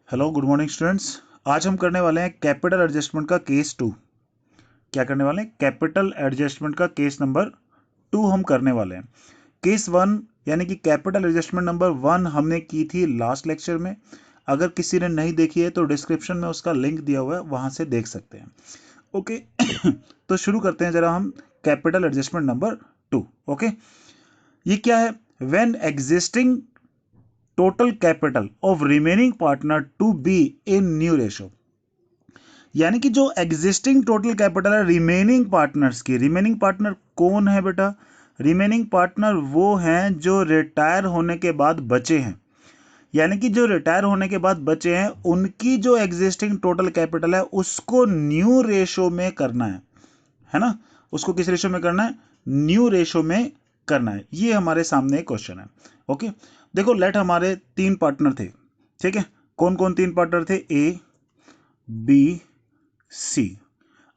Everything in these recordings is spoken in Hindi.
Hello good morning students. आज हम करने वाले हैं कैपिटल एडजस्टमेंट का केस 2। क्या करने वाले हैं? कैपिटल एडजस्टमेंट का केस नंबर 2 हम करने वाले हैं। केस 1 यानी कि कैपिटल एडजस्टमेंट नंबर 1 हमने की थी लास्ट लेक्चर में। अगर किसी ने नहीं देखी है तो डिस्क्रिप्शन में उसका लिंक दिया हुआ है, वहां से देख सकते हैं। ओके तो शुरू करते हैं जरा हम कैपिटल एडजस्टमेंट नंबर 2। ओके, ये क्या है? When existing total capital of remaining partner to be in new ratio, यानी कि जो एग्जिस्टिंग टोटल कैपिटल है रिमेनिंग पार्टनर्स की। रिमेनिंग पार्टनर कौन है बेटा? रिमेनिंग पार्टनर वो हैं जो रिटायर होने के बाद बचे हैं, यानी कि जो रिटायर होने के बाद बचे हैं उनकी जो एग्जिस्टिंग टोटल कैपिटल है उसको न्यू रेशो में करना है ना। उसको किस रेशो में करना है? न्यू रेशो में करना है। ये हमारे सामने एक क्वेश्चन है। ओके, देखो लेट हमारे 3 पार्टनर थे, ठीक है। कौन कौन 3 पार्टनर थे? ए, बी, सी।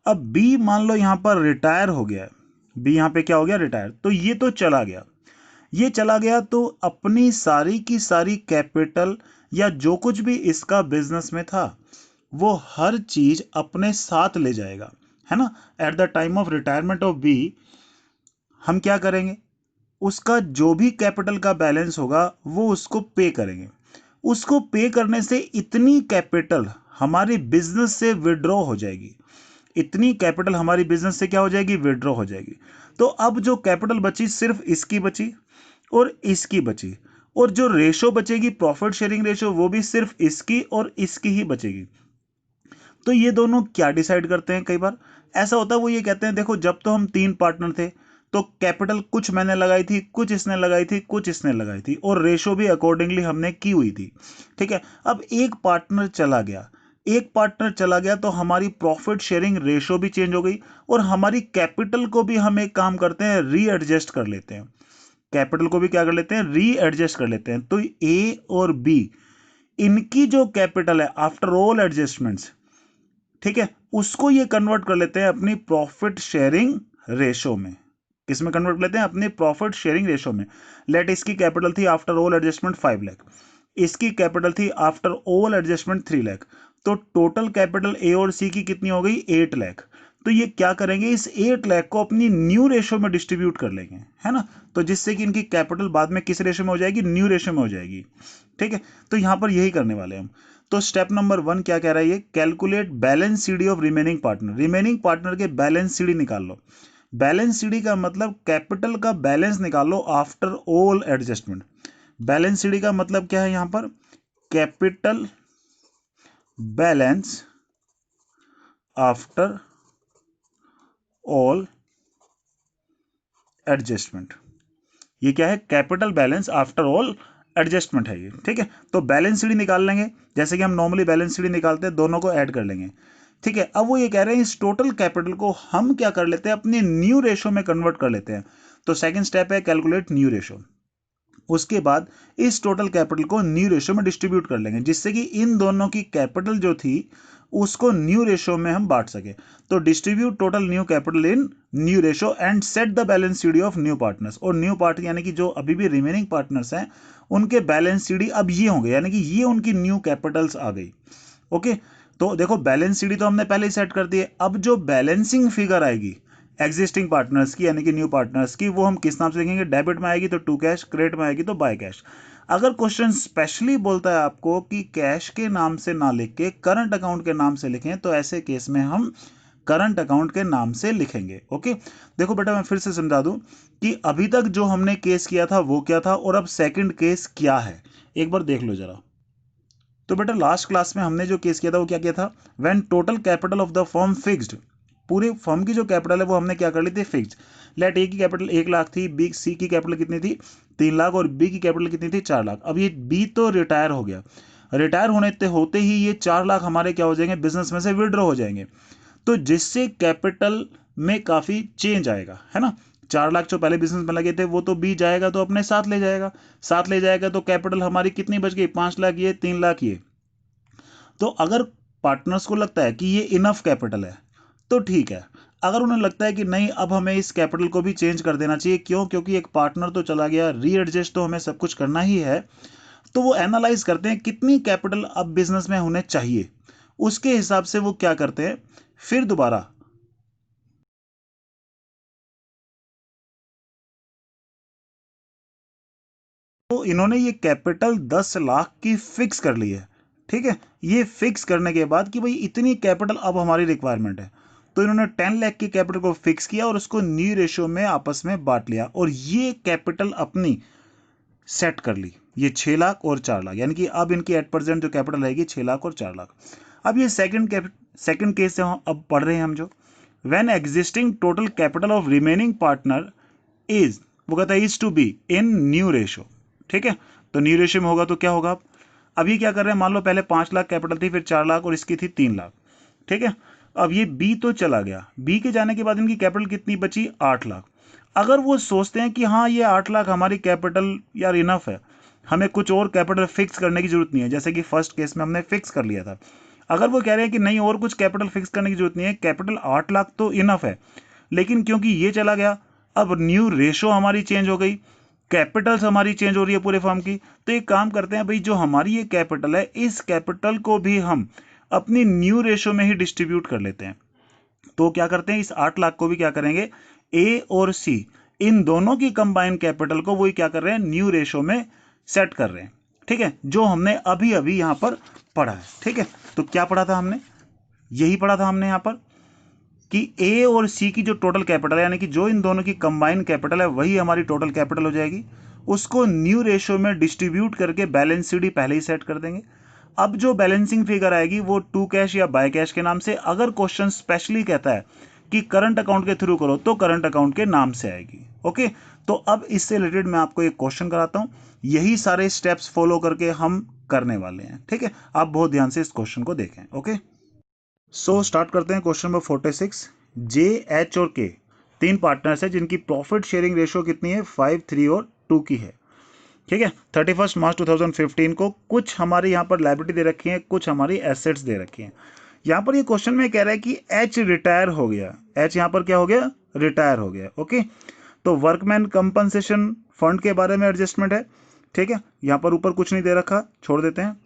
अब बी मान लो यहां पर रिटायर हो गया है। बी यहां पे क्या हो गया? रिटायर। तो ये तो चला गया। ये चला गया तो अपनी सारी की सारी कैपिटल या जो कुछ भी इसका बिजनेस में था वो हर चीज अपने साथ ले जाएगा, है ना। At the time of retirement of B हम क्या करेंगे? उसका जो भी कैपिटल का बैलेंस होगा वो उसको पे करेंगे। उसको पे करने से इतनी कैपिटल हमारी बिजनेस से विड्रॉ हो जाएगी। इतनी कैपिटल हमारी बिजनेस से क्या हो जाएगी? विड्रॉ हो जाएगी। तो अब जो कैपिटल बची सिर्फ इसकी बची और इसकी बची, और जो रेशो बचेगी प्रॉफिट शेयरिंग रेशो वो भी सिर्फ इसकी और इसकी ही बचेगी। तो ये दोनों क्या डिसाइड करते हैं? कई बार ऐसा होता है, वो ये कहते हैं देखो जब तो हम 3 पार्टनर थे तो कैपिटल कुछ मैंने लगाई थी, कुछ इसने लगाई थी, कुछ इसने लगाई थी, और रेशो भी अकॉर्डिंगली हमने की हुई थी, ठीक है। अब एक पार्टनर चला गया, एक पार्टनर चला गया तो हमारी प्रॉफिट शेयरिंग रेशो भी चेंज हो गई, और हमारी कैपिटल को भी हम एक काम करते हैं, रीएडजस्ट कर लेते हैं। कैपिटल को भी क्या कर लेते हैं? रीएडजस्ट कर लेते हैं। तो ए और बी इनकी जो कैपिटल है आफ्टर ऑल एडजस्टमेंट्स, ठीक है, उसको ये कन्वर्ट कर लेते हैं अपनी प्रॉफिट शेयरिंग रेशो में। किस में कन्वर्ट कर लेते हैं? अपनी प्रॉफिट शेयरिंग रेशो में। लेट इसकी कैपिटल थी आफ्टर ऑल एडजस्टमेंट 5 लाख, इसकी कैपिटल थी आफ्टर ऑल एडजस्टमेंट 3 लाख। तो टोटल कैपिटल ए और सी की कितनी हो गई? 8 लाख। तो ये क्या करेंगे? इस 8 लाख को अपनी न्यू रेशो में डिस्ट्रीब्यूट कर लेंगे, है ना। तो जिससे कि इनकी कैपिटल बाद में किस रेशो में हो जाएगी? न्यू रेशो में हो जाएगी, ठीक है। तो यहां पर यही करने वाले हैं हम। तो स्टेप नंबर 1 क्या कह रहा है? ये calculate balance CD of remaining partner. Remaining partner के बैलेंस सीडी निकाल लो। बैलेंस सीडी का मतलब कैपिटल का बैलेंस निकाल लो after all adjustment. Balance CD का मतलब क्या है यहां पर? Capital balance after all adjustment. ये क्या है? Capital balance after all adjustment है ये, ठीक है। तो बैलेंस शीट निकाल लेंगे जैसे कि हम नॉर्मली बैलेंस शीट निकालते हैं, दोनों को ऐड कर लेंगे, ठीक है। अब वो ये कह रहे हैं इस टोटल कैपिटल को हम क्या कर लेते हैं? अपने न्यू रेशो में कन्वर्ट कर लेते हैं। तो सेकंड स्टेप है कैलकुलेट न्यू रेशो। उसके बाद इस टोटल कैपिटल को न्यू रेशो में डिस्ट्रीब्यूट कर लेंगे जिससे कि इन दोनों की कैपिटल जो थी उसको न्यू रेशो में हम बांट सके। तो distribute total new capital in new ratio and set the balance CD of new partners. और न्यू पार्टनर यानी कि जो अभी भी रिमेनिंग पार्टनर्स हैं उनके बैलेंस सीडी अब ये होंगे, यानी कि ये उनकी न्यू कैपिटल्स आ गई। ओके, तो देखो बैलेंस सीडी तो हमने पहले ही सेट कर दी है। अब जो बैलेंसिंग फिगर आएगी एग्जिस्टिंग पार्टनर्स की यानी कि न्यू पार्टनर्स की, वो हम किस नाम से लिखेंगे? डेबिट में आएगी तो टू कैश, क्रेडिट में आएगी तो बाय कैश। अगर क्वेश्चन स्पेशली बोलता है आपको कि कैश के नाम से ना लिख के करंट अकाउंट के नाम से लिखें, तो ऐसे केस में हम करंट अकाउंट के नाम से लिखेंगे। ओके, देखो बेटा मैं फिर से समझा दूं कि अभी तक जो हमने केस किया था वो क्या था और अब सेकंड केस क्या है, एक बार देख लो जरा। तो बेटा लास्ट क्लास में हमने जो केस किया था वो क्या किया था? When total capital of the firm fixed, पूरे फर्म की जो कैपिटल है वो हमने क्या कर ली थी? फिक्स्ड। लेट ए की कैपिटल 1 लाख थी, बी सी की कैपिटल कितनी थी? 3 लाख, और बी की कैपिटल कितनी थी? 4 लाख। अब ये बी तो रिटायर हो गया, रिटायर होते ही ये 4 लाख हमारे क्या हो जाएंगे? बिजनेस में से विड्रॉ हो जाएंगे। तो जिससे कैपिटल में काफी चेंज आएगा, है ना। 4 लाख जो पहले बिजनेस में लगे थे वो तो बी जाएगा तो अपने साथ ले जाएगा, साथ ले जाएगा तो कैपिटल हमारी कितनी बच गई? 5 लाख ये, 3 लाख ये। तो अगर पार्टनर्स को लगता है कि ये इनफ कैपिटल है तो ठीक है। अगर उन्हें लगता है कि नहीं अब हमें इस कैपिटल को भी चेंज कर देना चाहिए, क्यों? क्योंकि एक पार्टनर तो चला गया, रीएडजस्ट तो हमें सब कुछ करना ही है, तो वो एनालाइज करते हैं कितनी कैपिटल अब बिजनेस में होने चाहिए, उसके हिसाब से वो क्या करते हैं, फिर दोबारा तो इन्होंने ये कैपिटल 10 लाख की फिक्स कर ली है। ठीक है, ये फिक्स करने के बाद कि भाई इतनी कैपिटल अब हमारी रिक्वायरमेंट है, तो इन्होंने 10 लाख की कैपिटल को फिक्स किया और उसको न्यू रेशियो में आपस में बांट लिया और ये कैपिटल अपनी सेट कर ली, ये 6 लाख और 4 लाख, यानी कि अब इनकी एट प्रेजेंट जो कैपिटल रहेगी 6 लाख और 4 लाख। अब ये सेकंड केस से अब पढ़ रहे हैं हम जो when existing total capital of remaining partner is, वो कहता है is to be in new ratio. ठीक है, तो न्यू रेशियो में होगा तो क्या होगा, अब ये क्या कर रहे हैं, मान लो पहले 5 लाख कैपिटल थी, फिर 4 लाख और इसकी थी 3 लाख। ठीक है, अब ये बी तो चला गया, बी के जाने के बाद इनकी कैपिटल कितनी बची, 8 लाख। अगर वो सोचते हैं कि हाँ ये 8 लाख हमारी कैपिटल यार इनफ है, हमें कुछ और कैपिटल फिक्स करने की जरूरत नहीं है, जैसे कि फर्स्ट केस में हमने फिक्स कर लिया था, अगर वो कह रहे हैं कि नहीं और कुछ कैपिटल फिक्स करने की जरूरत नहीं है, कैपिटल 8 लाख तो इनफ है, लेकिन क्योंकि ये चला गया, अब न्यू रेशो हमारी चेंज हो गई, कैपिटल्स हमारी चेंज हो रही है पूरे फर्म की, तो एक काम करते हैं भाई, जो हमारी ये कैपिटल है इस कैपिटल को भी हम अपनी न्यू रेशो में ही डिस्ट्रीब्यूट कर लेते हैं। तो क्या करते हैं, इस 8 लाख को भी क्या करेंगे, ए और सी इन दोनों की कंबाइन कैपिटल को वही क्या कर रहे हैं, न्यू रेशो में सेट कर रहे हैं। ठीक है, जो हमने अभी अभी यहां पर पढ़ा है। ठीक है, तो क्या पढ़ा था हमने, यही पढ़ा था हमने यहां पर कि ए और सी की जो टोटल कैपिटल है, यानी कि जो इन दोनों की कंबाइन कैपिटल है वही हमारी टोटल कैपिटल हो जाएगी, उसको न्यू रेशियो में डिस्ट्रीब्यूट करके बैलेंस शीट ही पहले ही सेट कर देंगे। अब जो बैलेंसिंग फिगर आएगी वो टू कैश या बाय कैश के नाम से, अगर क्वेश्चन स्पेशली कहता है कि करंट अकाउंट के थ्रू करो तो करंट अकाउंट के नाम से आएगी। ओके, तो अब इससे रिलेटेड मैं आपको एक क्वेश्चन कराता हूं, यही सारे स्टेप्स फॉलो करके हम करने वाले हैं। ठीक है, आप बहुत ध्यान से इस क्वेश्चन को देखें। ओके, सो स्टार्ट करते हैं क्वेश्चन नंबर 46। जे, एच और के तीन पार्टनर्स हैं जिनकी प्रॉफिट शेयरिंग रेशियो कितनी है, 5, 3 और 2 की है। ठीक है, 31 मार्च 2015 को कुछ हमारे यहाँ पर लायबिलिटी दे रखी है, कुछ हमारी एसेट्स दे रखी हैं। यहाँ पर ये क्वेश्चन में कह रहा है कि एच रिटायर हो गया, एच यहाँ पर क्या हो गया, रिटायर हो गया। ओके, तो वर्कमैन कंपनसेशन फंड के बारे में एडजस्टमेंट है। ठीक है, यहाँ पर ऊपर कुछ नहीं दे रखा, छोड़ देते हैं।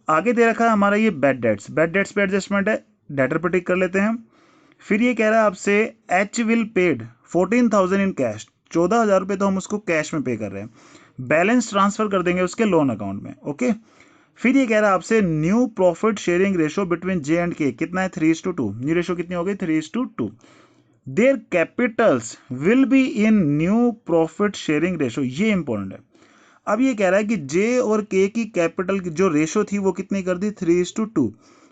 आगे दे रखा है हमारा ये बैड डेट्स, बैड डेट्स पे एडजस्टमेंट है, डेटर पे टिक कर लेते हैं। फिर ये कह रहा है आपसे H will paid 14,000 in cash, 14,000 रुपये तो हम उसको कैश में पे कर रहे हैं, बैलेंस ट्रांसफर कर देंगे उसके लोन अकाउंट में। ओके, फिर ये कह रहा है आपसे new profit sharing ratio between J and के कितना है, 3:2। न्यू रेशो कितनी हो गई, 3:2। There Capitals will be in new profit sharing ratio, ये इंपॉर्टेंट है। अब ये कह रहा है कि जे और के की कैपिटल की जो रेशो थी वो कितनी कर दी, 3:2,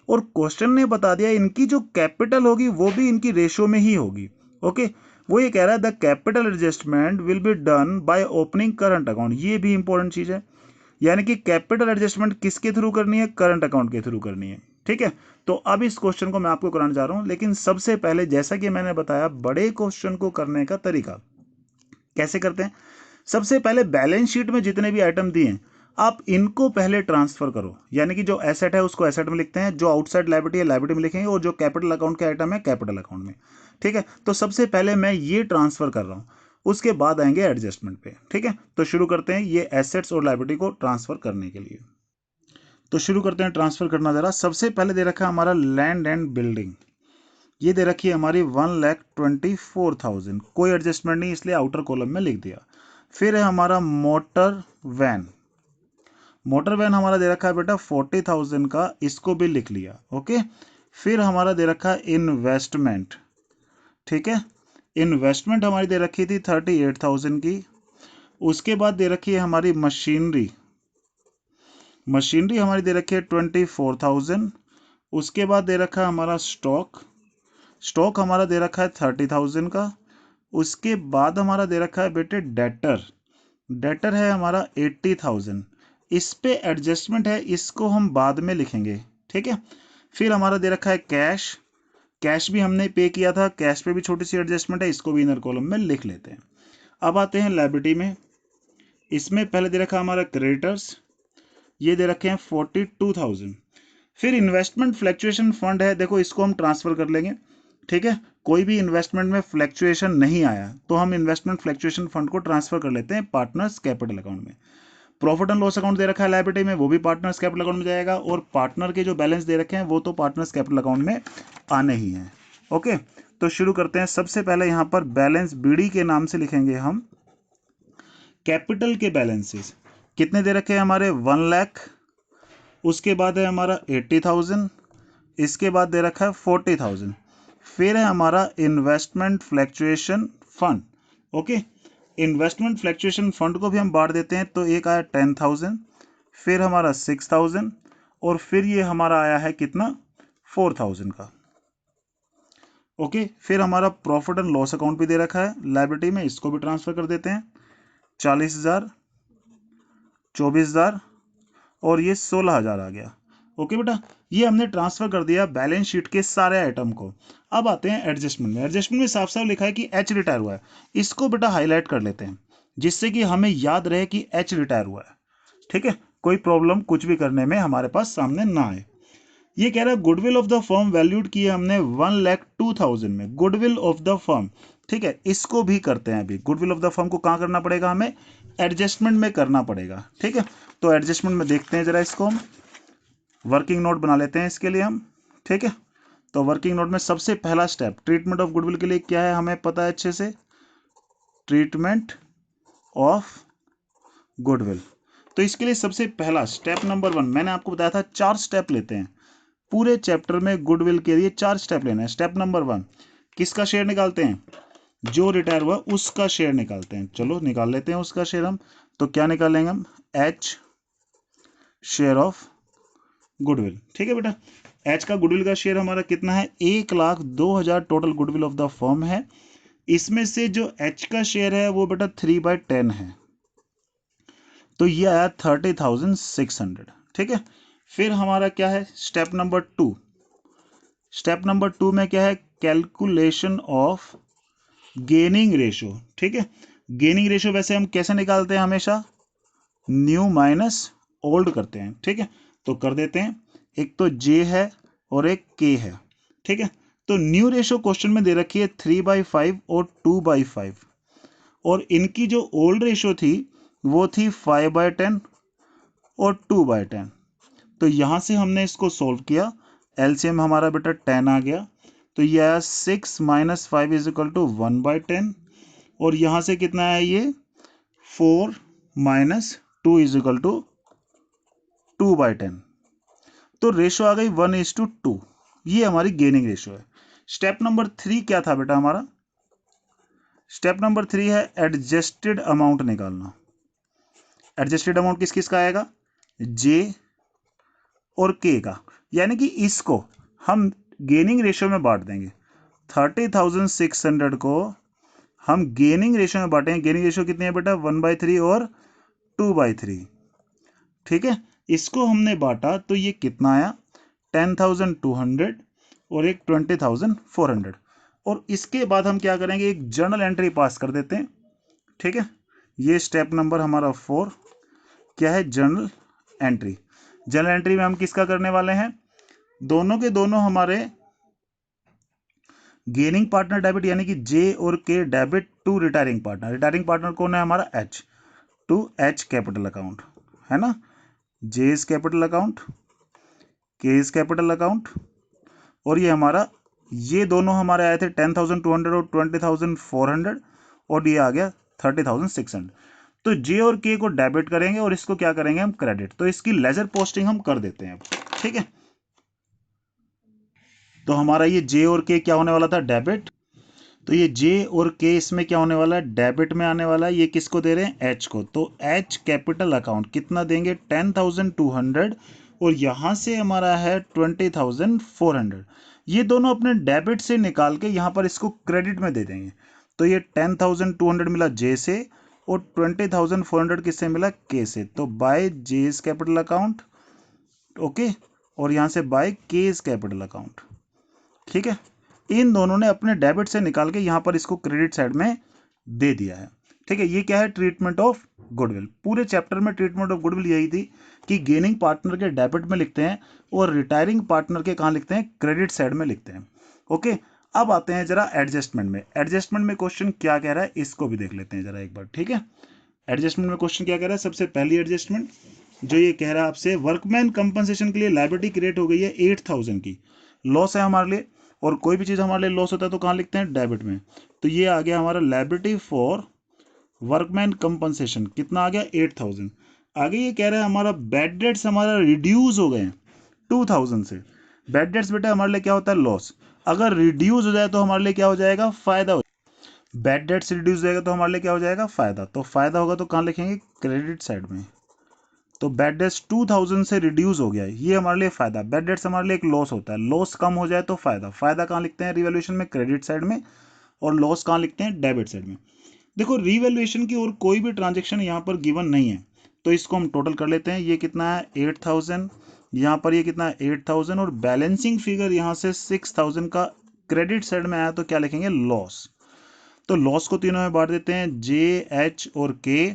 और क्वेश्चन ने बता दिया इनकी जो कैपिटल होगी वो भी इनकी रेशो में ही होगी। ओके, वो ये कह रहा है the capital adjustment will be done by opening current account, ये भी इंपॉर्टेंट चीज है, यानी कि कैपिटल एडजस्टमेंट किसके थ्रू करनी है, करंट अकाउंट के थ्रू करनी है। ठीक है, तो अब इस क्वेश्चन को मैं आपको कराने जा रहा हूं, लेकिन सबसे पहले जैसा कि मैंने बताया बड़े क्वेश्चन को करने का तरीका कैसे करते हैं, सबसे पहले बैलेंस शीट में जितने भी आइटम दिए हैं आप इनको पहले ट्रांसफर करो, यानी कि जो एसेट है उसको एसेट में लिखते हैं, जो आउटसाइड लायबिलिटी है लायबिलिटी में लिखेंगे, और जो कैपिटल अकाउंट के आइटम है कैपिटल अकाउंट में। ठीक है, तो सबसे पहले मैं ये ट्रांसफर कर रहा हूं, उसके बाद आएंगे एडजस्टमेंट पे। ठीक है, तो शुरू करते हैं ये एसेट्स और लायबिलिटी को ट्रांसफर करने के लिए। तो शुरू करते हैं ट्रांसफर करना जरा। सबसे पहले दे रखा है हमारा लैंड एंड बिल्डिंग, ये दे रखी है हमारी 1,24,000, कोई एडजस्टमेंट नहीं इसलिए आउटर कॉलम में लिख दिया। फिर है हमारा मोटर वैन, मोटर वैन हमारा दे रखा है बेटा 40,000 का, इसको भी लिख लिया। ओके, फिर हमारा दे रखा है इन्वेस्टमेंट। ठीक है, इन्वेस्टमेंट हमारी दे रखी थी 38,000 की। उसके बाद दे रखी है हमारी मशीनरी, मशीनरी हमारी दे रखी है 24,000। उसके बाद दे रखा है हमारा स्टॉक, स्टॉक हमारा दे रखा है 30,000 का। उसके बाद हमारा दे रखा है बेटे डेटर, डेटर है हमारा 80,000, इस पे एडजस्टमेंट है, इसको हम बाद में लिखेंगे। ठीक है, फिर हमारा दे रखा है कैश, कैश भी हमने पे किया था, कैश पे भी छोटी सी एडजस्टमेंट है, इसको भी इनर कॉलम में लिख लेते हैं। अब आते हैं लायबिलिटी में, इसमें पहले दे रखा हमारा क्रेडिटर्स, ये दे रखे हैं 42,000। फिर इन्वेस्टमेंट फ्लैक्चुएशन फंड है, देखो इसको हम ट्रांसफर कर लेंगे। ठीक है, कोई भी इन्वेस्टमेंट में फ्लैक्चुएशन नहीं आया तो हम इन्वेस्टमेंट फ्लैक्चुएशन फंड को ट्रांसफर कर लेते हैं पार्टनर्स कैपिटल अकाउंट में। प्रॉफिट एंड लॉस अकाउंट दे रखा है लायबिलिटी में, वो भी पार्टनर्स कैपिटल अकाउंट में जाएगा, और पार्टनर के जो बैलेंस दे रखे हैं वो तो पार्टनर्स कैपिटल अकाउंट में आने ही हैं। ओके, तो शुरू करते हैं। सबसे पहले यहाँ पर बैलेंस बीडी के नाम से लिखेंगे हम कैपिटल के बैलेंसेस। कितने दे रखे हैं हमारे 1 लाख, उसके बाद है हमारा 80,000, इसके बाद दे रखा है 40,000, फिर है हमारा investment fluctuation fund. Okay, investment fluctuation fund को भी हम बांट देते हैं, तो एक आया 10,000, फिर हमारा 6,000, और फिर ये हमारा आया है कितना 4,000 का। ओके, फिर हमारा प्रॉफिट एंड लॉस अकाउंट भी दे रखा है लायबिलिटी में, इसको भी ट्रांसफर कर देते हैं। 40,000, 24,000 और ये 16,000 आ गया। ओके बेटा, ये हमने ट्रांसफर कर दिया बैलेंस शीट के सारे आइटम को। अब आते हैं एडजस्टमेंट में। एडजस्टमेंट में साफ साफ लिखा है कि एच रिटायर हुआ है, इसको बेटा हाईलाइट कर लेते हैं जिससे कि हमें याद रहे कि एच रिटायर हुआ है। ठीक है, कोई प्रॉब्लम कुछ भी करने में हमारे पास सामने ना आए। ये कह रहा है goodwill of the firm valued किया हमने 1,02,000 में, गुडविल ऑफ द फर्म। ठीक है, इसको भी करते हैं अभी। गुडविल ऑफ द फर्म को कहाँ करना पड़ेगा, हमें एडजस्टमेंट में करना पड़ेगा। ठीक है, तो एडजस्टमेंट में देखते हैं जरा, इसको हम वर्किंग नोट बना लेते हैं इसके लिए हम। ठीक है, तो वर्किंग नोट में सबसे पहला स्टेप ट्रीटमेंट ऑफ गुडविल के लिए क्या है, हमें पता है अच्छे से, ट्रीटमेंट ऑफ गुडविल। तो इसके लिए सबसे पहला स्टेप नंबर 1, मैंने आपको बताया था 4 स्टेप लेते हैं पूरे चैप्टर में। गुडविल के लिए 4 स्टेप लेना है। स्टेप नंबर 1, किसका शेयर निकालते हैं, जो रिटायर हुआ उसका शेयर निकालते हैं। चलो निकाल लेते हैं उसका शेयर हम। तो क्या निकालेंगे हम, एच शेयर ऑफ गुडविल। ठीक है बेटा, एच का गुडविल का शेयर हमारा कितना है, 1,02,000 total goodwill of the firm है। इसमें से जो एच का शेयर है वो बेटा 3/10 है, तो ये आया 30,600। ठीक है, फिर हमारा क्या है स्टेप नंबर 2। स्टेप नंबर 2 में क्या है, कैलकुलेशन ऑफ गेनिंग रेशो। ठीक है, गेनिंग रेशो वैसे हम कैसे निकालते हैं, हमेशा न्यू माइनस ओल्ड करते हैं। ठीक है, तो कर देते हैं। एक तो जे है और एक के है। ठीक है, तो न्यू रेशो क्वेश्चन में दे रखी है 3/5 और 2/5, और इनकी जो ओल्ड रेशो थी वो थी 5/10 और 2/10। तो यहां से हमने इसको सोल्व किया, एलसीएम हमारा बेटा 10 आ गया, तो ये आया 6 - 5 = 1/10, और यहां से कितना है ये 4 - 2 = 2/10। तो रेशो आ गई 1:2। ये हमारी गेनिंग रेशो है। स्टेप नंबर 3 क्या था बेटा हमारा, स्टेप नंबर 3 है एडजस्टेड अमाउंट निकालना। एडजस्टेड अमाउंट किस किस का आएगा, जे और के का, यानी कि इसको हम गेनिंग रेशो में बांट देंगे। 30,600 को हम गेनिंग रेशो में बांटेंगे। गेनिंग रेशो कितनी है बेटा, 1/3 और 2/3। ठीक है, इसको हमने बांटा तो ये कितना आया, 10,200 और एक 20,400। और इसके बाद हम क्या करेंगे, एक जर्नल एंट्री पास कर देते हैं। ठीक है, ये स्टेप नंबर हमारा 4 क्या है, जर्नल एंट्री। जर्नल एंट्री में हम किसका करने वाले हैं, दोनों के दोनों हमारे गेनिंग पार्टनर डेबिट, यानी कि जे और K debit to retiring partner. Retiring partner कौन है हमारा, H, to H capital account, है ना, J is capital account, K is capital account, और ये हमारा, ये दोनों हमारे आए थे 10,200 और 20,400, और ये आ गया 30,600। तो जे और के को डेबिट करेंगे और इसको क्या करेंगे हम, क्रेडिट। तो इसकी लेजर पोस्टिंग हम कर देते हैं अब। ठीक है, तो हमारा ये जे और के क्या होने वाला था, डेबिट। तो ये जे और के इसमें क्या होने वाला है, डेबिट में आने वाला है। ये किसको दे रहे हैं, एच को। तो एच कैपिटल अकाउंट कितना देंगे, 10,200, और यहां से हमारा है 20,400। ये दोनों अपने डेबिट से निकाल के यहां पर इसको क्रेडिट में दे देंगे। तो ये 10,200 मिला जे से और 20,400 किससे मिला, के से। तो बाय जेज कैपिटल अकाउंट, ओके, और यहां से बाय केज कैपिटल अकाउंट। ठीक है, इन दोनों ने अपने डेबिट से निकाल के यहां पर इसको क्रेडिट साइड में दे दिया है। ठीक है, ये क्या है, ट्रीटमेंट ऑफ गुडविल। पूरे चैप्टर में ट्रीटमेंट ऑफ गुडविल यही थी कि गेनिंग पार्टनर के डेबिट में लिखते हैं और रिटायरिंग पार्टनर के कहां लिखते हैं, क्रेडिट साइड में लिखते हैं। ओके, अब आते हैं जरा एडजस्टमेंट में। एडजस्टमेंट में क्वेश्चन क्या कह रहा है, इसको भी देख लेते हैं जरा एक बार। ठीक है, एडजस्टमेंट में क्वेश्चन क्या कह रहा है, सबसे पहली एडजस्टमेंट जो ये कह रहा है आपसे, वर्कमैन कंपनसेशन के लिए लायबिलिटी क्रिएट हो गई है 8000 की, लॉस है हमारे लिए, और कोई भी चीज़ हमारे लिए लॉस होता है तो कहाँ लिखते हैं, डेबिट में। तो ये आ गया हमारा लायबिलिटी फॉर वर्कमैन कंपनसेशन, कितना आ गया 8000। आगे ये कह रहा है हमारा बैड डेट्स हमारा रिड्यूस हो गए हैं 2000 से। बैड डेट्स बेटा हमारे लिए क्या होता है, लॉस। अगर रिड्यूस हो जाए तो हमारे लिए क्या हो जाएगा, फायदा हो। बैड डेट्स रिड्यूस हो जाएगा तो हमारे लिए क्या हो जाएगा, फायदा। तो फायदा होगा तो कहाँ लिखेंगे, क्रेडिट साइड में। तो बैड डेट्स 2000 से रिड्यूस हो गया है, ये हमारे लिए फायदा। बैड डेट्स हमारे लिए एक लॉस होता है, लॉस कम हो जाए तो फायदा। फायदा कहाँ लिखते हैं, रिवैल्यूएशन में, क्रेडिट साइड में, और लॉस कहाँ लिखते हैं, डेबिट साइड में। देखो रिवैल्यूएशन की और कोई भी ट्रांजेक्शन यहाँ पर गिवन नहीं है, तो इसको हम टोटल कर लेते हैं। ये कितना है 8000, यहाँ पर ये कितना है 8000, और बैलेंसिंग फिगर यहाँ से 6000 का क्रेडिट साइड में आया तो क्या लिखेंगे, लॉस। तो लॉस को तीनों में बांट देते हैं, जे एच और के,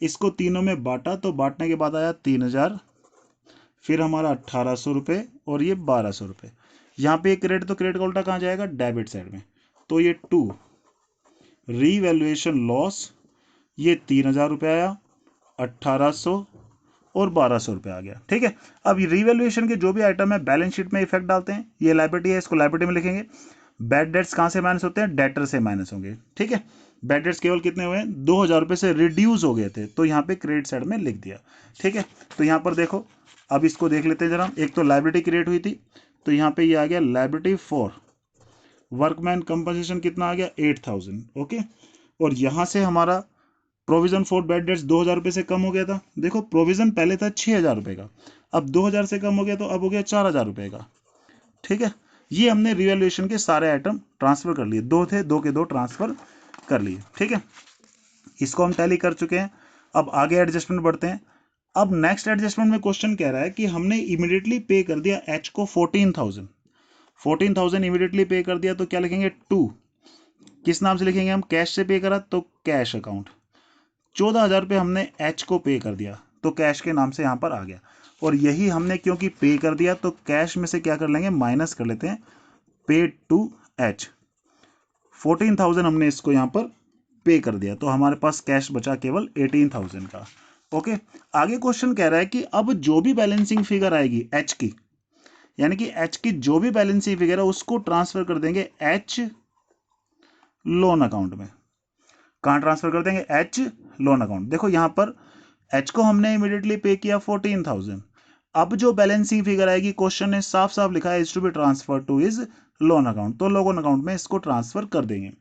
इसको तीनों में बांटा तो बांटने के बाद आया 3000, फिर हमारा 1800 रुपये और ये 1200 रुपये। यहाँ पे क्रेडिट तो क्रेडिट का उल्टा कहाँ जाएगा, डेबिट साइड में। तो ये 2 रीवैल्यूएशन लॉस, ये 3000 रुपये आया, 1800 और 1200 रुपये आ गया। ठीक है, अब रिवैल्यूएशन के जो भी आइटम है बैलेंस शीट में इफेक्ट डालते हैं। ये लायबिलिटी है, इसको लायबिलिटी में लिखेंगे। बैड डेट्स कहाँ से माइनस होते हैं, डेटर से माइनस होंगे। ठीक है, बैड डेट्स केवल कितने हुए हैं, 2000 रुपये से रिड्यूस हो गए थे, तो यहाँ पे क्रेडिट साइड में लिख दिया। ठीक है, तो यहाँ पर देखो, अब इसको देख लेते हैं जरा। एक तो लायबिलिटी क्रिएट हुई थी, तो यहाँ पे ये आ गया लायबिलिटी फॉर वर्कमैन कंपनसेशन, कितना आ गया 8000। ओके, और यहाँ से हमारा प्रोविजन फॉर बैड डेट्स 2000 रुपये से कम हो गया था। देखो प्रोविजन पहले था 6000 रुपये का, अब 2000 से कम हो गया तो अब हो गया 4000 रुपये का। ठीक है, ये हमने रिवैल्यूएशन के सारे आइटम ट्रांसफर कर लिए, दो थे, दो के दो ट्रांसफर कर लिए। ठीक है, इसको हम टैली कर चुके हैं। अब आगे एडजस्टमेंट बढ़ते हैं। अब नेक्स्ट एडजस्टमेंट में क्वेश्चन कह रहा है कि हमने इमीडिएटली पे कर दिया एच को 14,000 इमीडिएटली पे कर दिया, तो क्या लिखेंगे, 2 किस नाम से लिखेंगे हम, कैश से पे करा तो कैश अकाउंट। 14,000 रुपये हमने एच को पे कर दिया तो कैश के नाम से यहाँ पर आ गया, और यही हमने क्योंकि पे कर दिया तो कैश में से क्या कर लेंगे, माइनस कर लेते हैं, पेड टू एच। 14,000 हमने इसको यहाँ पर पे कर दिया, तो हमारे पास कैश बचा केवल 18,000 का। ओके, आगे क्वेश्चन कह रहा है कि अब जो भी बैलेंसिंग फिगर आएगी एच की, यानी कि एच की जो भी बैलेंसिंग फिगर है उसको ट्रांसफर कर देंगे एच लोन अकाउंट में। कहाँ ट्रांसफर कर देंगे, एच लोन अकाउंट। देखो यहाँ पर एच को हमने इमीडिएटली पे किया 14,000, अब जो बैलेंसिंग फिगर आएगी, क्वेश्चन ने साफ साफ लिखा है is to be transfer to is loan account, तो लोन अकाउंट में इसको ट्रांसफर कर देंगे।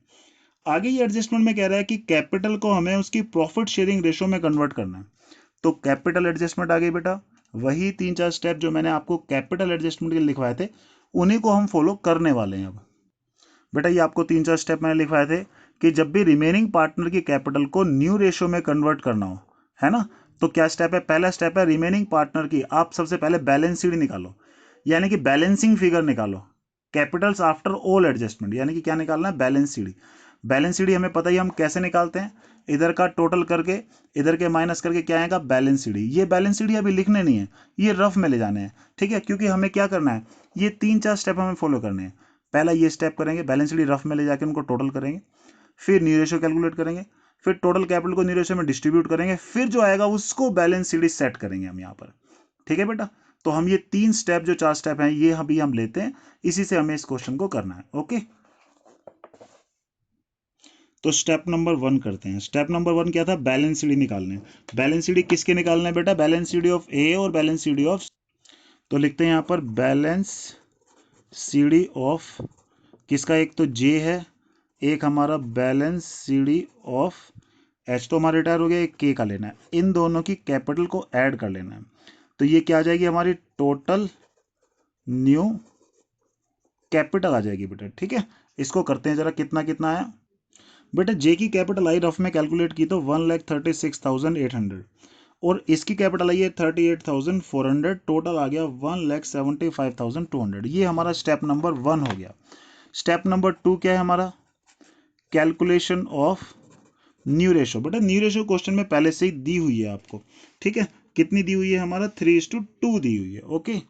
आगे ये एडजस्टमेंट में कह रहा है कि कैपिटल को हमें उसकी प्रॉफिट शेयरिंग रेशो में कन्वर्ट करना है, तो कैपिटल एडजस्टमेंट आ गई बेटा। वही 3-4 स्टेप जो मैंने आपको कैपिटल एडजस्टमेंट के लिए लिखवाए थे उन्हीं को हम फॉलो करने वाले हैं। अब बेटा ये आपको 3-4 स्टेप मैंने लिखवाए थे कि जब भी रिमेनिंग पार्टनर की कैपिटल को न्यू रेशो में कन्वर्ट करना हो, है ना, तो क्या स्टेप है, पहला स्टेप है रिमेनिंग पार्टनर की, आप सबसे पहले बैलेंस शीट निकालो, यानी कि बैलेंसिंग फिगर निकालो, कैपिटल्स आफ्टर ऑल एडजस्टमेंट, यानी कि क्या निकालना है, बैलेंस शीट। बैलेंस शीट हमें पता ही हम कैसे निकालते हैं, इधर का टोटल करके इधर के माइनस करके क्या आएगा, बैलेंस शीट। ये बैलेंस शीट अभी लिखने नहीं है, ये रफ में ले जाने हैं। ठीक है, क्योंकि हमें क्या करना है, ये 3-4 स्टेप हमें फॉलो करने हैं। पहला ये स्टेप करेंगे, बैलेंस शीट रफ में ले जाकर उनको टोटल करेंगे, फिर न्यू रेशियो कैलकुलेट करेंगे, फिर टोटल कैपिटल को न्यू रेशियो में डिस्ट्रीब्यूट करेंगे, फिर जो आएगा उसको बैलेंस शीट सेट करेंगे हम यहाँ पर। ठीक है बेटा, तो हम ये 3 स्टेप जो 4 स्टेप हैं ये अभी हम लेते हैं, इसी से हमें इस क्वेश्चन को करना है। ओके, तो स्टेप नंबर 1 करते हैं। स्टेप नंबर 1 क्या था, बैलेंस शीट निकालने। बैलेंस शीट किसके निकालना है बेटा, बैलेंस शीट ऑफ ए और बैलेंस शीट ऑफ, तो लिखते हैं यहाँ पर बैलेंस सीडी ऑफ किसका, एक तो जे है, एक हमारा बैलेंस सीडी ऑफ एच तो हमारा रिटायर हो गया, एक के का लेना है, इन दोनों की कैपिटल को ऐड कर लेना है। तो ये क्या आ जाएगी हमारी टोटल न्यू कैपिटल आ जाएगी बेटा। ठीक है, इसको करते हैं जरा, कितना कितना आया बेटा, जे की कैपिटल आई रफ में कैलकुलेट की तो 1,36,800, और इसकी कैपिटल आई है 38,400, टोटल आ गया 1,75,200। ये हमारा स्टेप नंबर 1 हो गया। स्टेप नंबर 2 क्या है हमारा, कैलकुलेशन ऑफ न्यू रेशो। बेटा न्यू रेशो क्वेश्चन में पहले से ही दी हुई है आपको। ठीक है, कितनी दी हुई है, हमारा 3:2 दी हुई है। ओके,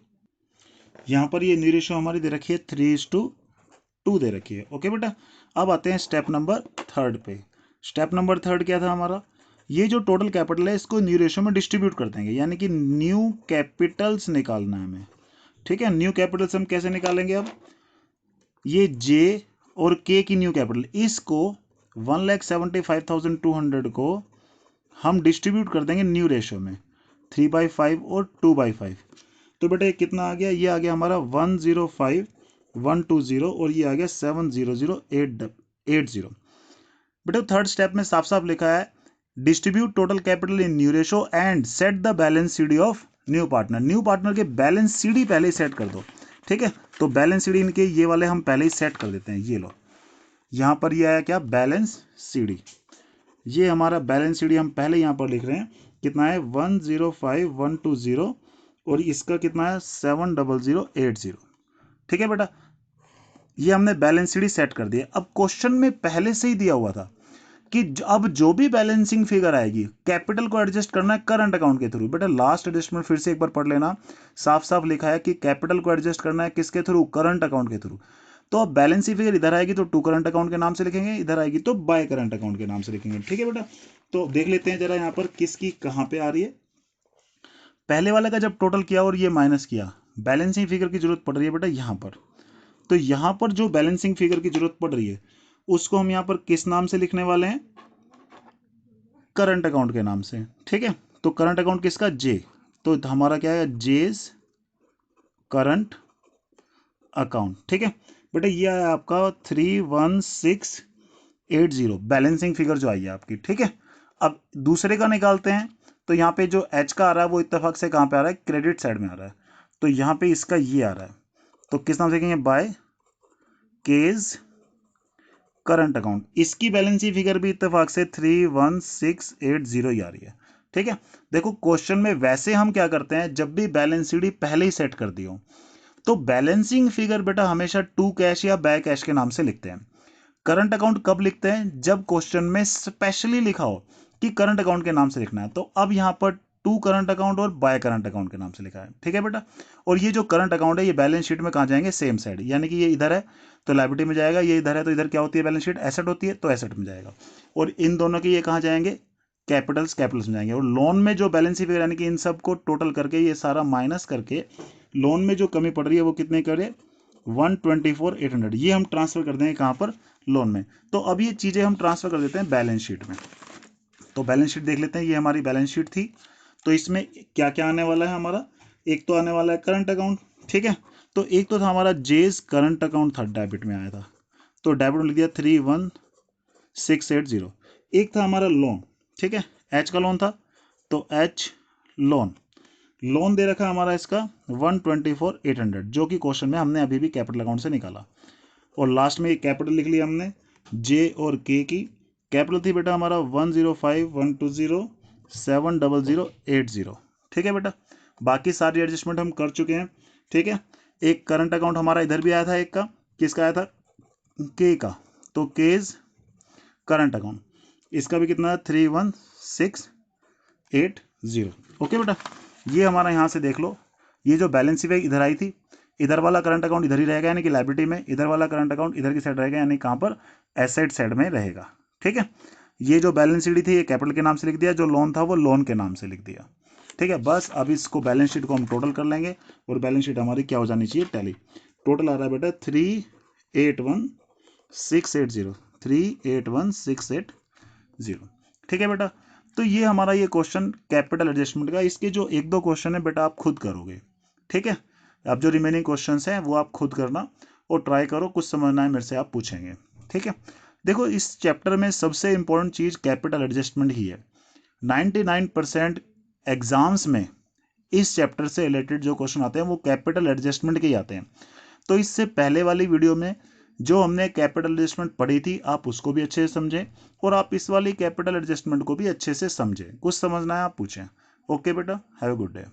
यहाँ पर ये न्यू रेशो हमारी दे रखी है 3:2 दे रखी है। ओके बेटा, अब आते हैं स्टेप नंबर 3 पे। स्टेप नंबर 3 क्या था हमारा, ये जो टोटल कैपिटल है इसको न्यू रेशियो में डिस्ट्रीब्यूट कर देंगे, यानी कि न्यू कैपिटल्स निकालना है हमें। ठीक है, न्यू कैपिटल्स हम कैसे निकालेंगे? अब ये जे और के की न्यू कैपिटल, इसको 1,75,200 को हम डिस्ट्रीब्यूट कर देंगे न्यू रेशियो में 3/5 और 2/5। तो बेटा ये कितना आ गया? ये आ गया हमारा 105,120 और ये आ गया 700,880। बेटा थर्ड स्टेप में साफ साफ लिखा है distribute total capital in new ratio and set the balance CD of new partner. New partner के बैलेंस सीडी पहले ही सेट कर दो। ठीक है, तो बैलेंस सीडी इनके ये वाले हम पहले ही सेट कर देते हैं। ये लो, यहाँ पर ये आया क्या? Balance CD. ये हमारा बैलेंस सीडी हम पहले यहाँ पर लिख रहे हैं, कितना है? 105,120 और इसका कितना है? 700,80। ठीक है बेटा, ये हमने बैलेंस सीडी सेट कर दिया। अब क्वेश्चन में पहले से ही दिया हुआ था कि अब जो भी बैलेंसिंग फिगर आएगी कैपिटल को एडजस्ट करना है करंट अकाउंट के थ्रू। बेटा लास्ट एडजस्टमेंट फिर से एक बार पढ़ लेना, साफ साफ लिखा है कि कैपिटल को एडजस्ट करना है किसके थ्रू? करंट अकाउंट के थ्रू। तो अब बैलेंसिंग फिगर इधर आएगी तो टू करंट अकाउंट के नाम से लिखेंगे, इधर आएगी तो बाय करंट अकाउंट के नाम से लिखेंगे। ठीक है बेटा, तो देख लेते हैं जरा यहाँ पर किसकी कहाँ पे आ रही है। पहले वाले का जब टोटल किया और ये माइनस किया, बैलेंसिंग फिगर की जरूरत पड़ रही है बेटा यहाँ पर। तो यहाँ पर जो बैलेंसिंग फिगर की जरूरत पड़ रही है उसको हम यहाँ पर किस नाम से लिखने वाले हैं? करंट अकाउंट के नाम से। ठीक है, तो करंट अकाउंट किसका? जे। तो हमारा क्या है? जेज करंट अकाउंट। ठीक है बेटा, ये आया आपका 31680 बैलेंसिंग फिगर जो आई है आपकी। ठीक है, अब दूसरे का निकालते हैं। तो यहाँ पे जो एच का आ रहा है वो इत्तेफाक से कहाँ पे आ रहा है? क्रेडिट साइड में आ रहा है। तो यहाँ पे इसका ये आ रहा है, तो किस नाम से लिखेंगे? By K's current account. इसकी बैलेंसिंग फिगर भी इत्तेफाक से 31680 ही आ रही है। ठीक है, देखो क्वेश्चन में वैसे हम क्या करते हैं, जब भी बैलेंस सीडी पहले ही सेट कर दी हो तो बैलेंसिंग फिगर बेटा हमेशा टू कैश या बाय कैश के नाम से लिखते हैं। करंट अकाउंट कब लिखते हैं? जब क्वेश्चन में स्पेशली लिखा हो कि करंट अकाउंट के नाम से लिखना है। तो अब यहां पर टू करंट अकाउंट और बाय करंट अकाउंट के नाम से लिखा है। ठीक है बेटा, और ये जो करंट अकाउंट है ये बैलेंस शीट में कहाँ जाएंगे? सेम साइड, यानी कि ये इधर है तो लायबिलिटी में जाएगा, ये इधर है तो इधर क्या होती है? बैलेंस शीट एसेट होती है तो एसेट में जाएगा। और इन दोनों के ये कहाँ जाएंगे? कैपिटल्स में जाएंगे। और लोन में जो बैलेंस फिगर यानी कि इन सब को टोटल करके ये सारा माइनस करके लोन में जो कमी पड़ रही है वो कितने करे? 124,800। ये हम ट्रांसफर कर देंगे कहाँ पर? लोन में। तो अब ये चीजें हम ट्रांसफर कर देते हैं बैलेंस शीट में। तो बैलेंस शीट देख लेते हैं, ये हमारी बैलेंस शीट थी। तो इसमें क्या क्या आने वाला है हमारा? एक तो आने वाला है करंट अकाउंट। ठीक है, तो एक तो था हमारा जेज करंट अकाउंट था, डेबिट में आया था, तो डेबिट में लिख दिया 31680। एक था हमारा लोन। ठीक है, एच का लोन था तो एच लोन। लोन दे रखा हमारा इसका 124,800 जो कि क्वेश्चन में हमने अभी भी कैपिटल अकाउंट से निकाला। और लास्ट में ये कैपिटल लिख लिया हमने जे और के की। कैपिटल थी बेटा हमारा 105,120 700,80। ठीक है बेटा, बाकी सारी एडजस्टमेंट हम कर चुके हैं। ठीक है, एक करंट अकाउंट हमारा इधर भी आया था, एक का किसका आया था? के का। तो केज करंट अकाउंट, इसका भी कितना है? 31680। ओके बेटा, ये हमारा यहाँ से देख लो, ये जो बैलेंस शीट इधर आई थी, इधर वाला करंट अकाउंट इधर ही रहेगा यानी कि लायबिलिटी में, इधर वाला करंट अकाउंट इधर की साइड रहेगा यानी कहाँ पर? एसेट साइड में रहेगा। ठीक है, ये जो बैलेंस शीट थी ये कैपिटल के नाम से लिख दिया, जो लोन था वो लोन के नाम से लिख दिया। ठीक है, बस अब इसको बैलेंस शीट को हम टोटल कर लेंगे और बैलेंस शीट हमारी क्या हो जानी चाहिए? टैली। टोटल आ रहा है बेटा 381,680 381,680। ठीक है बेटा, तो ये हमारा ये क्वेश्चन कैपिटल एडजस्टमेंट का, इसके जो एक दो क्वेश्चन है बेटा आप खुद करोगे। ठीक है, अब जो रिमेनिंग क्वेश्चंस हैं वो आप खुद करना और ट्राई करो, कुछ समझना है मेरे से आप पूछेंगे। ठीक है, देखो इस चैप्टर में सबसे इंपॉर्टेंट चीज कैपिटल एडजस्टमेंट ही है। 99% एग्जाम्स में इस चैप्टर से रिलेटेड जो क्वेश्चन आते हैं वो कैपिटल एडजस्टमेंट के ही आते हैं। तो इससे पहले वाली वीडियो में जो हमने कैपिटल एडजस्टमेंट पढ़ी थी आप उसको भी अच्छे से समझें और आप इस वाली कैपिटल एडजस्टमेंट को भी अच्छे से समझें। कुछ समझना है आप पूछें। ओके बेटा, हैव अ गुड डे।